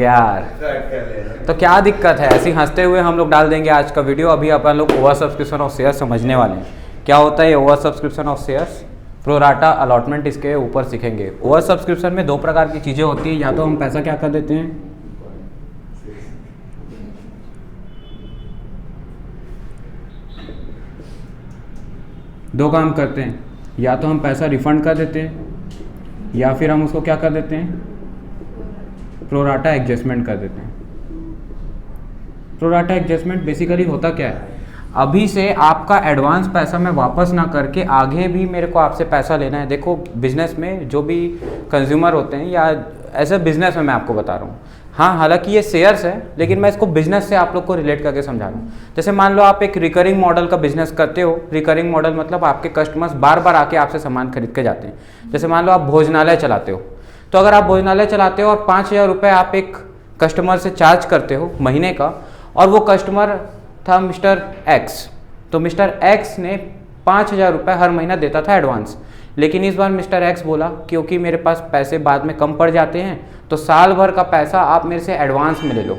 यार तो क्या दिक्कत है, ऐसे हंसते हुए हम लोग डाल देंगे आज का वीडियो। अभी अपन लोग ओवर सब्सक्रिप्शन ऑफ शेयर समझने वाले हैं। क्या होता है over subscription of shares, pro rata allotment, इसके ऊपर सीखेंगे। ओवर सब्सक्रिप्शन में दो प्रकार की चीज़ें होती हैं, या तो हम पैसा क्या कर देते हैं, दो काम करते हैं, या तो हम पैसा रिफंड कर देते हैं या फिर हम उसको क्या कर देते हैं, प्रोराटा एडजस्टमेंट कर देते हैं। प्रोराटा एडजस्टमेंट बेसिकली होता क्या है, अभी से आपका एडवांस पैसा मैं वापस ना करके आगे भी मेरे को आपसे पैसा लेना है। देखो बिजनेस में जो भी कंज्यूमर होते हैं, या ऐसे बिजनेस में मैं आपको बता रहा हूँ, हाँ हालांकि ये शेयर्स है लेकिन मैं इसको बिजनेस से आप लोग को रिलेट करके समझा रहा हूँ। जैसे मान लो आप एक रिकरिंग मॉडल का बिजनेस करते हो। रिकरिंग मॉडल मतलब आपके कस्टमर्स बार बार आके आपसे सामान खरीद के जाते हैं। जैसे मान लो आप भोजनालय चलाते हो, तो अगर आप भोजनालय चलाते हो और 5,000 रुपये आप एक कस्टमर से चार्ज करते हो महीने का, और वो कस्टमर था मिस्टर एक्स, तो मिस्टर एक्स ने 5,000 रुपये हर महीना देता था एडवांस। लेकिन इस बार मिस्टर एक्स बोला क्योंकि मेरे पास पैसे बाद में कम पड़ जाते हैं, तो साल भर का पैसा आप मेरे से एडवांस में ले लो।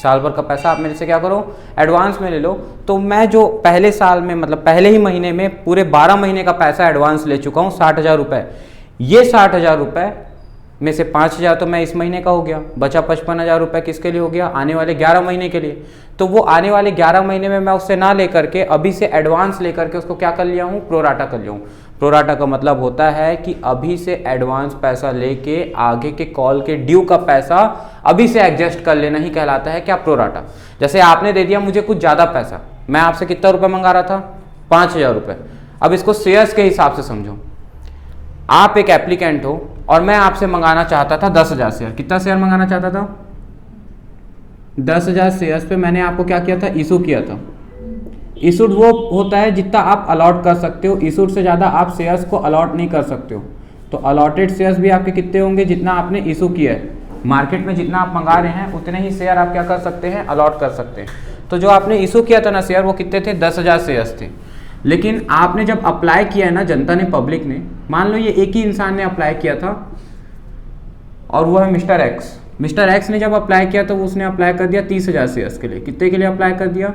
साल भर का पैसा आप मेरे से क्या करो, एडवांस में ले लो। तो मैं जो पहले साल में मतलब पहले ही महीने में पूरे 12 महीने का पैसा एडवांस ले चुका हूँ 60,000 रुपये। ये 60,000 रुपये में से 5,000 तो मैं इस महीने का हो गया, बचा 55,000 रुपये किसके लिए हो गया, आने वाले 11 महीने के लिए। तो वो आने वाले 11 महीने में मैं उससे ना लेकर के अभी से एडवांस लेकर के उसको क्या कर लिया हूँ, प्रोराटा कर लिया हूँ। प्रोराटा का मतलब होता है कि अभी से एडवांस पैसा लेके आगे के कॉल के ड्यू का पैसा अभी से एडजस्ट कर लेना ही कहलाता है क्या, प्रोराटा। जैसे आपने दे दिया मुझे कुछ ज़्यादा पैसा, मैं आपसे कितना रुपये मंगा रहा था, 5,000 रुपये। अब इसको शेयर्स के हिसाब से समझो। आप एक एप्लीकेंट हो और मैं आपसे मंगाना चाहता था 10,000 शेयर। कितना शेयर मंगाना चाहता था, 10,000 शेयर्स पे मैंने आपको क्या किया था, इशू किया था। इशूड वो होता है जितना आप अलॉट कर सकते हो, इशूड से ज़्यादा आप शेयर्स को अलॉट नहीं कर सकते हो। तो अलॉटेड शेयर्स भी आपके कितने होंगे, जितना आपने इशू किया है। मार्केट में जितना आप मंगा रहे हैं उतने ही शेयर आप क्या कर सकते हैं, अलॉट कर सकते हैं। तो जो आपने इशू किया था ना शेयर, वो कितने थे, 10,000 शेयर्स थे। लेकिन आपने जब अप्लाई किया है ना, जनता ने, पब्लिक ने, मान लो ये एक ही इंसान ने अप्लाई किया था और वो है मिस्टर एक्स। मिस्टर एक्स ने जब अप्लाई किया तो उसने अप्लाई कर दिया 30,000 शेयर्स के लिए। कितने के लिए अप्लाई कर दिया,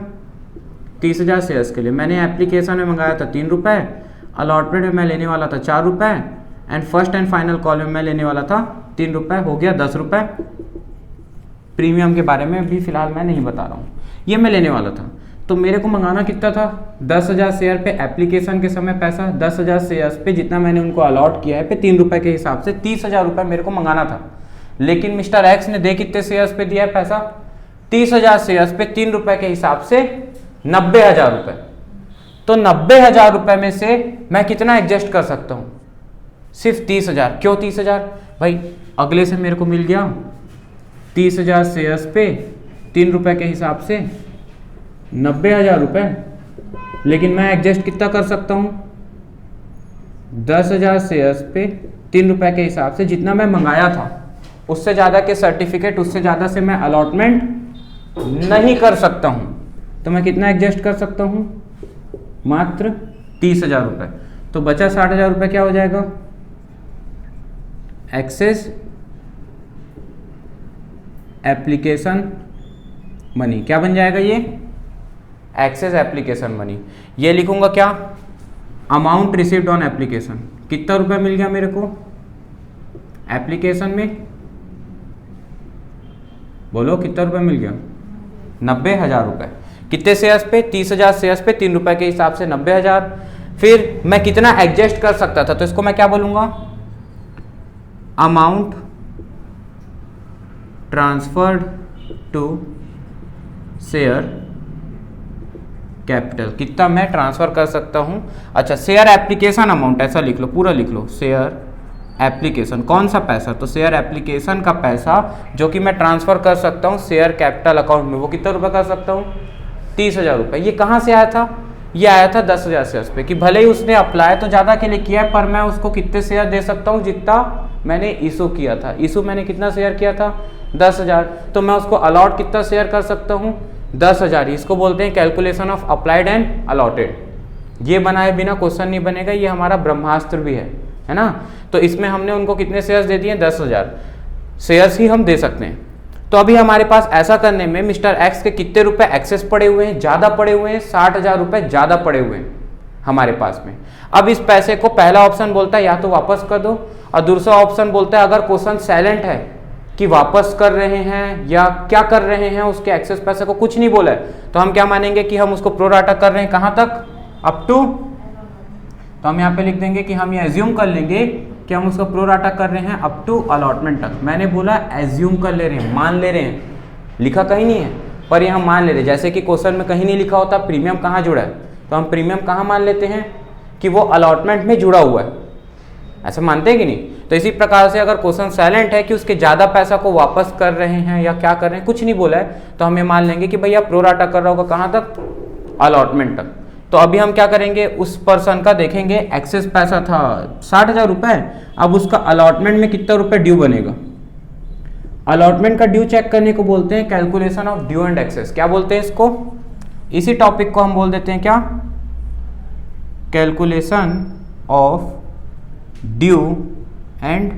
30,000 शेयर्स के लिए। मैंने एप्लीकेशन में मंगाया था 3 रुपये, अलॉटमेंट में मैं लेने वाला था 4 रुपये, and first and final call में मैं लेने वाला था 3 रुपये, हो गया 10 रुपये। प्रीमियम के बारे में भी फिलहाल मैं नहीं बता रहा हूँ, ये मैं लेने वाला था। तो मेरे को मंगाना कितना था, 10,000 शेयर पे एप्लीकेशन के समय पैसा, 10,000 शेयर्स पे जितना मैंने उनको अलॉट किया है पे 3 रुपये के हिसाब से 30,000 रुपये मेरे को मंगाना था। लेकिन मिस्टर एक्स ने दे कितने शेयर्स पे दिया है पैसा, 30,000 शेयर्स पे 3 रुपये के हिसाब से 90,000 रुपये। तो 90,000 रुपये में से मैं कितना एडजस्ट कर सकता हूँ, सिर्फ 30,000। क्यों 30,000, भाई अगले से मेरे को मिल गया 30,000 शेयर्स पे 3 रुपये के हिसाब से 90,000 रुपये। लेकिन मैं एडजस्ट कितना कर सकता हूँ, 10,000 शेयर्स पे 3 रुपये के हिसाब से जितना मैं मंगाया था, उससे ज़्यादा के सर्टिफिकेट, उससे ज़्यादा से मैं अलॉटमेंट नहीं कर सकता हूँ। तो मैं कितना एडजस्ट कर सकता हूँ, मात्र 30,000 रुपये। तो बचा 60,000 रुपये, क्या हो जाएगा, एक्सेस एप्लीकेशन मनी। क्या बन जाएगा ये, एक्सेस एप्लीकेशन मनी। ये लिखूंगा क्या, अमाउंट रिसीव्ड ऑन एप्लीकेशन। कितना रुपए मिल गया मेरे को एप्लीकेशन में, बोलो कितना रुपए मिल गया, 90,000 रुपये। कितने शेयर्स पे, 30,000 शेयर्स पे 3 रुपये के हिसाब से 90,000। फिर मैं कितना एडजस्ट कर सकता था, तो इसको मैं क्या बोलूंगा, amount transferred to share capital. कितना मैं ट्रांसफर कर सकता हूं, अच्छा शेयर एप्लीकेशन अमाउंट, ऐसा लिख लो, पूरा लिख लो, शेयर एप्लीकेशन। कौन सा पैसा, तो शेयर एप्लीकेशन का पैसा जो कि मैं ट्रांसफर कर सकता हूं शेयर कैपिटल अकाउंट में, वो कितना रुपए कर सकता हूं, 30,000 रुपये। ये कहाँ से आया था, ये आया था 10,000 शेयर्स पे, कि भले ही उसने अप्लाई तो ज़्यादा के लिए किया है, पर मैं उसको कितने शेयर दे सकता हूँ, जितना मैंने इशू किया था। इशू मैंने कितना शेयर किया था, 10,000। तो मैं उसको अलॉट कितना शेयर कर सकता हूँ, 10,000। इसको बोलते हैं calculation of applied and allotted. ये बनाए बिना क्वेश्चन नहीं बनेगा, ये हमारा ब्रह्मास्त्र भी है ना। तो इसमें हमने उनको कितने शेयर्स दे दिए, 10,000 शेयर्स ही हम दे सकते हैं। तो अभी हमारे पास ऐसा करने में मिस्टर एक्स के कितने रुपए एक्सेस पड़े हुए हैं, ज़्यादा पड़े हुए हैं, 60,000 रुपए ज़्यादा पड़े हुए हैं हमारे पास में। अब इस पैसे को पहला ऑप्शन बोलता है या तो वापस कर दो, और दूसरा ऑप्शन बोलता है अगर क्वेश्चन साइलेंट है कि वापस कर रहे हैं या क्या कर रहे हैं, उसके एक्सेस पैसे को कुछ नहीं बोला है, तो हम क्या मानेंगे कि हम उसको प्रोराटा कर रहे हैं कहाँ तक, अप टू। तो हम यहाँ पे लिख देंगे कि हम ये एज्यूम कर लेंगे कि हम उसको प्रोराटा कर रहे हैं अप टू अलॉटमेंट तक। मैंने बोला एज्यूम कर ले रहे हैं, मान ले रहे हैं, लिखा कहीं नहीं है पर ये हम मान ले रहे हैं। जैसे कि क्वेश्चन में कहीं नहीं लिखा होता प्रीमियम कहाँ जुड़ा है, तो हम प्रीमियम कहाँ मान लेते हैं कि वो अलॉटमेंट में जुड़ा हुआ है, ऐसा मानते हैं कि नहीं। तो इसी प्रकार से अगर क्वेश्चन साइलेंट है कि उसके ज़्यादा पैसा को वापस कर रहे हैं या क्या कर रहे हैं, कुछ नहीं बोला है, तो हम ये मान लेंगे कि भैया प्रोराटा कर रहा होगा कहाँ तक, अलॉटमेंट तक। तो अभी हम क्या करेंगे, उस पर्सन का देखेंगे एक्सेस पैसा था 60,000 रुपये, अब उसका अलॉटमेंट में कितना रुपये ड्यू बनेगा। अलॉटमेंट का ड्यू चेक करने को बोलते हैं calculation of due and excess. क्या बोलते हैं इसको, इसी टॉपिक को हम बोल देते हैं क्या, calculation of due and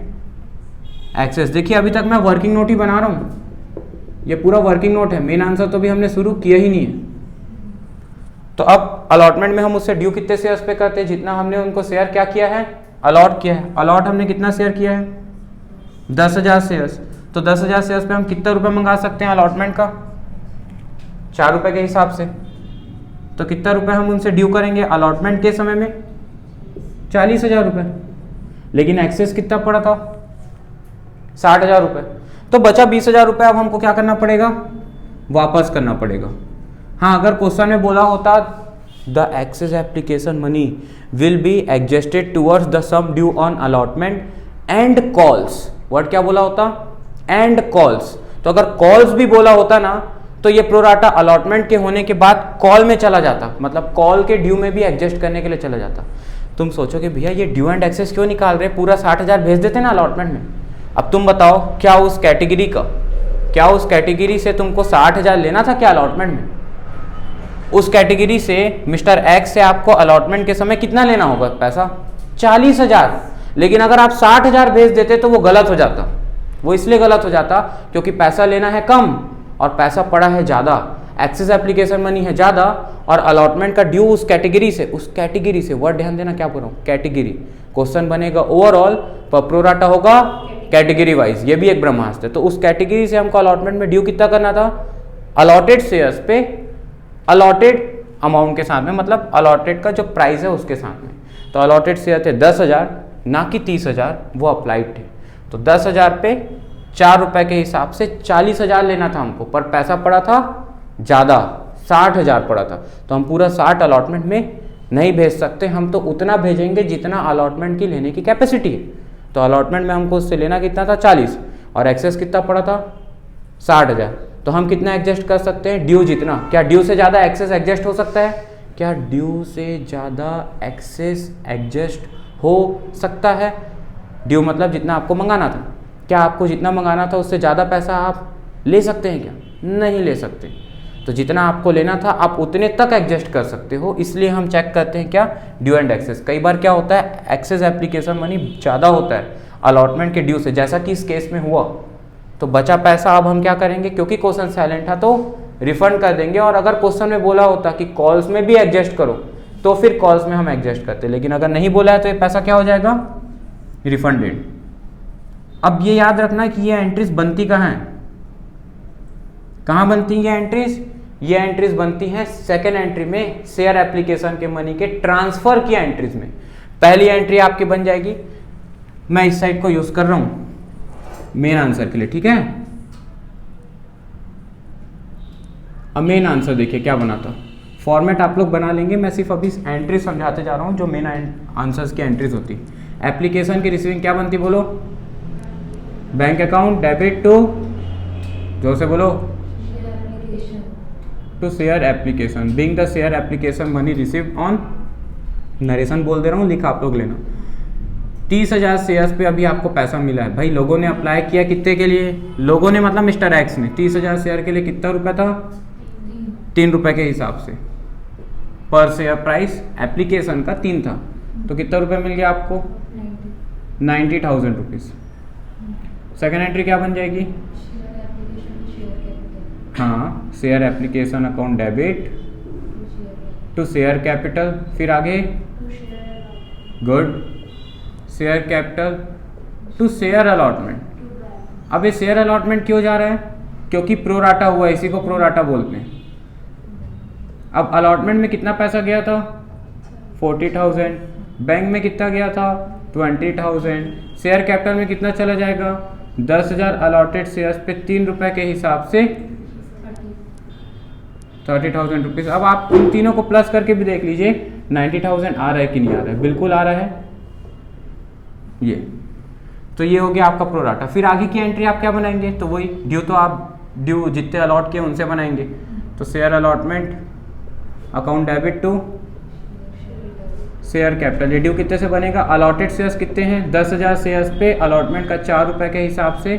excess. देखिए अभी तक मैं वर्किंग नोट ही बना रहा हूँ, ये पूरा वर्किंग नोट है, मेन आंसर तो भी हमने शुरू किया ही नहीं है। तो अब अलॉटमेंट में हम उससे ड्यू कितने शेयर्स पे करते हैं, जितना हमने उनको शेयर क्या किया है, अलॉट किया है। अलॉट हमने कितना शेयर किया है, 10,000 शेयर्स। तो 10,000 शेयर्स पे हम कितना रुपए मंगा सकते हैं अलॉटमेंट का, 4 रुपए के हिसाब से। तो कितना रुपए हम उनसे ड्यू करेंगे अलॉटमेंट के समय में, 40,000 रुपये। लेकिन एक्सेस कितना पड़ा था, 60,000 रुपये। तो बचा 20,000 रुपये, अब हमको क्या करना पड़ेगा, वापस करना पड़ेगा। हाँ, अगर क्वेश्चन में बोला होता the excess application money will be adjusted towards the sum due on allotment and calls, word क्या बोला होता, एंड कॉल्स। तो अगर कॉल्स भी बोला होता ना, तो ये प्रोराटा अलॉटमेंट के होने के बाद कॉल में चला जाता, मतलब कॉल के ड्यू में भी एडजस्ट करने के लिए चला जाता। तुम सोचो कि भैया ये ड्यू एंड एक्सेस क्यों निकाल रहे, पूरा 60,000 भेज देते ना अलॉटमेंट में। अब तुम बताओ क्या उस कैटेगरी से तुमको 60,000 लेना था क्या अलॉटमेंट में, उस कैटेगरी से मिस्टर एक्स से आपको अलॉटमेंट के समय कितना लेना होगा पैसा, 40,000। लेकिन अगर आप 60,000 भेज देते तो वो गलत हो जाता। वो इसलिए गलत हो जाता क्योंकि पैसा लेना है कम और पैसा पड़ा है ज़्यादा, एक्सेस एप्लीकेशन मनी है ज़्यादा और अलॉटमेंट का ड्यू उस कैटेगरी से, वर्ड ध्यान देना क्या बोल रहा हूँ, कैटेगरी। क्वेश्चन बनेगा ओवरऑल पर प्रोराटा होगा कैटेगरी वाइज, ये भी एक ब्रह्मास्त्र है। तो उस कैटेगरी से हमको अलॉटमेंट में ड्यू कितना करना था, अलॉटेड शेयर्स पे अलॉटेड अमाउंट के साथ में, मतलब अलॉटेड का जो प्राइस है उसके साथ में। तो अलॉटेड शेयर थे 10,000 ना कि 30,000, वो अप्लाइड थे। तो 10,000 पे 4 रुपए के हिसाब से 40,000 लेना था हमको, पर पैसा पड़ा था ज़्यादा, 60,000 पड़ा था। तो हम पूरा 60 अलॉटमेंट में नहीं भेज सकते, हम तो उतना भेजेंगे जितना अलॉटमेंट की लेने की कैपेसिटी है। तो अलॉटमेंट में हमको उससे लेना कितना था, 40, और एक्सेस कितना पड़ा था, 60,000। तो हम कितना एडजस्ट कर सकते हैं, ड्यू जितना। क्या ड्यू से ज़्यादा एक्सेस एडजस्ट हो सकता है, क्या ड्यू से ज़्यादा एक्सेस एडजस्ट हो सकता है। ड्यू मतलब जितना आपको मंगाना था, क्या आपको जितना मंगाना था उससे ज़्यादा पैसा आप ले सकते हैं क्या, नहीं ले सकते। तो जितना आपको लेना था आप उतने तक एडजस्ट कर सकते हो, इसलिए हम चेक करते हैं क्या, ड्यू एंड एक्सेस। कई बार क्या होता है, एक्सेस एप्लीकेशन मनी ज़्यादा होता है अलॉटमेंट के ड्यू से, जैसा कि इस केस में हुआ। तो बचा पैसा अब हम क्या करेंगे, क्योंकि क्वेश्चन साइलेंट था तो रिफंड कर देंगे। और अगर क्वेश्चन में बोला होता कि कॉल्स में भी एडजस्ट करो तो फिर कॉल्स में हम एडजस्ट करते, लेकिन अगर नहीं बोला है तो ये पैसा क्या हो जाएगा, रिफंडेड। अब ये याद रखना कि ये एंट्रीज बनती कहाँ है, कहाँ बनती है एंट्रीज, ये एंट्रीज बनती हैं सेकेंड एंट्री में, शेयर एप्लीकेशन के मनी के ट्रांसफर की एंट्रीज में। पहली एंट्री आपकी बन जाएगी, मैं इस साइड को यूज कर रहा हूं मेन आंसर के लिए, ठीक है। अब मेन आंसर देखिए क्या बना था, फॉर्मेट आप लोग बना लेंगे, मैं सिर्फ अभी एंट्री समझाते जा रहा हूं जो मेन आंसर्स की एंट्रीज होती। एप्लीकेशन की रिसीविंग क्या बनती, बोलो, बैंक अकाउंट डेबिट टू, जोर से बोलो, to share application, being the share application money received on, narration बोल दे रहा हूँ, लिखा आप लोग लेना। 30,000 शेयर्स पे अभी आपको पैसा मिला है। भाई लोगों ने अप्लाई किया कितने के लिए, लोगों ने मतलब मिस्टर एक्स ने 30,000 शेयर के लिए कितना रुपया था, 3 रुपए के हिसाब से पर शेयर प्राइस एप्लीकेशन का 3 था, तो कितना रुपया मिल गया आपको, 90,000 रुपीज़। सेकेंड एंट्री क्या बन जाएगी, हाँ, share application account debit to share capital, फिर आगे good, share capital to share allotment. अब ये शेयर अलॉटमेंट क्यों जा रहा है? क्योंकि प्रोराटा हुआ, इसी को प्रोराटा बोलते हैं। अब अलॉटमेंट में कितना पैसा गया था? 40,000। बैंक में कितना गया था? 20,000। शेयर कैपिटल में कितना चला जाएगा? 10,000 अलॉटेड शेयर्स पे 3 रुपये के हिसाब से 30,000 रुपीज़। अब आप उन तीनों को प्लस करके भी देख लीजिए 90,000 आ रहा है कि नहीं आ रहा है। बिल्कुल आ रहा है ये। तो ये हो गया आपका प्रोराटा। फिर आगे की एंट्री आप क्या बनाएंगे? तो वही ड्यू, तो आप ड्यू जितने अलॉट किए उनसे बनाएंगे। तो share allotment account debit to share capital. ये ड्यू कितने से बनेगा? अलॉटेड शेयर्स कितने हैं? 10,000 शेयर्स पे अलॉटमेंट का 4 रुपये के हिसाब से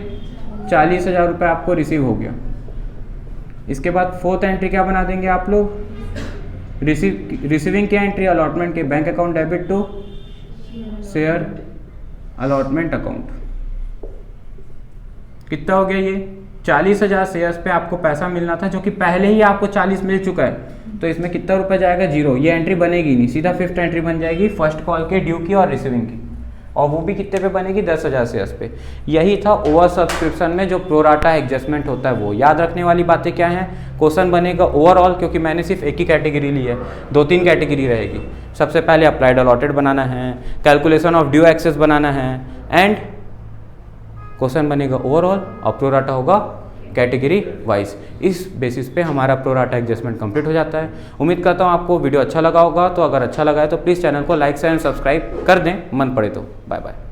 40,000 रुपये आपको रिसीव हो गया। इसके बाद फोर्थ एंट्री क्या बना देंगे आप लोग? रिसीविंग की एंट्री अलॉटमेंट के bank account debit to share allotment account. कितना हो गया ये? 40,000 शेयर्स पे आपको पैसा मिलना था, जो कि पहले ही आपको 40 मिल चुका है। तो इसमें कितना रुपए जाएगा? 0। ये एंट्री बनेगी नहीं, सीधा फिफ्थ एंट्री बन जाएगी फर्स्ट कॉल के ड्यू की और रिसीविंग की, और वो भी कितने पे बनेगी? 10,000 शेयर्स पे। यही था ओवर सब्सक्रिप्शन में जो प्रोराटा एडजस्टमेंट होता है वो। याद रखने वाली बातें क्या हैं? क्वेश्चन बनेगा ओवरऑल, क्योंकि मैंने सिर्फ एक ही कैटेगरी ली है, 2-3 कैटेगरी रहेगी। सबसे पहले अप्लाइड अलॉटेड बनाना है, कैलकुलेशन ऑफ ड्यू एक्सेस बनाना है, एंड क्वेश्चन बनेगा ओवरऑल, और प्रोराटा होगा कैटेगरी वाइज। इस बेसिस पे हमारा प्रोराटा एडजस्टमेंट कंप्लीट हो जाता है। उम्मीद करता हूँ आपको वीडियो अच्छा लगा होगा। तो अगर अच्छा लगा है तो प्लीज़ चैनल को लाइक शेयर एंड सब्सक्राइब कर दें, मन पड़े तो। Bye bye.